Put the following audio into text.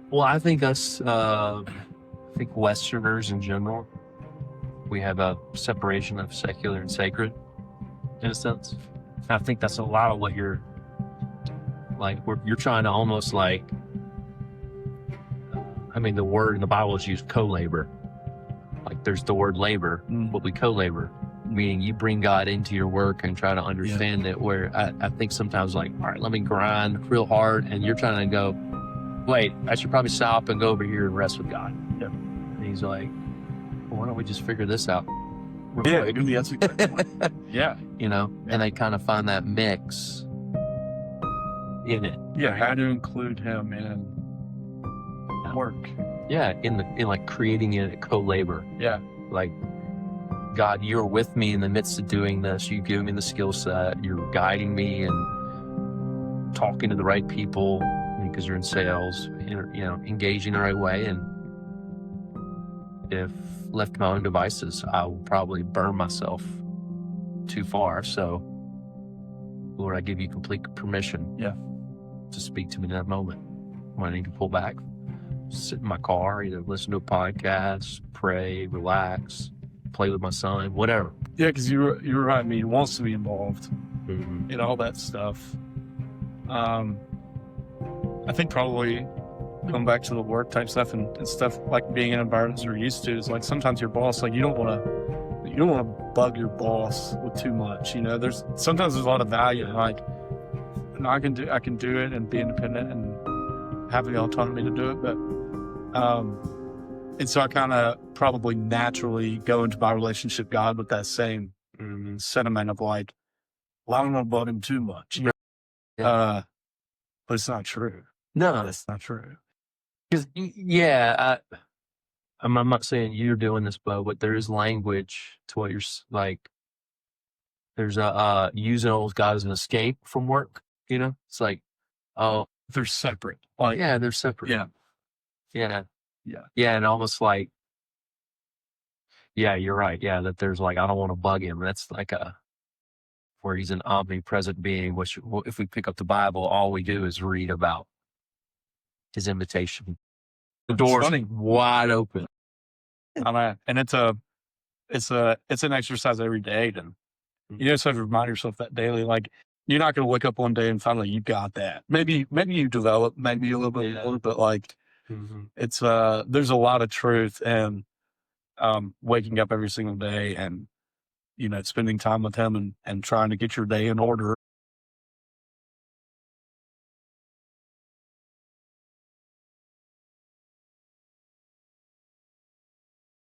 Well, I think Westerners in general, we have a separation of secular and sacred in a sense. I think that's a lot of what you're like, you're trying to almost like, the word in the Bible is used co-labor. Like there's the word labor, but we co-labor, meaning you bring God into your work and try to understand it, where I think sometimes like, all right, let me grind real hard, and you're trying to go, wait, I should probably stop and go over here and rest with God. Yeah. And he's like, well, why don't we just figure this out? Yeah, that's a good point. Yeah. And they kind of find that mix in it. Yeah, how to include him in work. Yeah, in like creating it at co-labor. Yeah. Like, God, you're with me in the midst of doing this. You give me the skill set. You're guiding me and talking to the right people because you're in sales, engaging the right way. And if left to my own devices, I will probably burn myself too far. So, Lord, I give you complete permission to speak to me in that moment when I need to pull back, sit in my car, either listen to a podcast, pray, relax, play with my son, whatever. Yeah, because you're right. I mean, he wants to be involved in all that stuff. I think probably going back to the work type stuff and stuff, like being in environments we're used to, is like sometimes your boss, like you don't want to bug your boss with too much. Sometimes there's a lot of value in like, I can do it and be independent and have the autonomy to do it, but and so I kind of probably naturally go into my relationship with God with that same sentiment of like, well, I don't want to bug him too much. But it's not true. No, that's not true. Because I'm not saying you're doing this, but there is language to what you're like. There's using old God as an escape from work. It's like, oh, they're separate. They're separate. Yeah, and almost like, you're right. Yeah, that there's like, I don't want to bug him. That's like where he's an omnipresent being. Which, if we pick up the Bible, all we do is read about his invitation. The door's wide open. And it's an exercise every day. And you just have to remind yourself that daily. Like, you're not going to wake up one day and finally you got that. Maybe you develop maybe a little bit more, but like it's there's a lot of truth in waking up every single day and spending time with him and trying to get your day in order.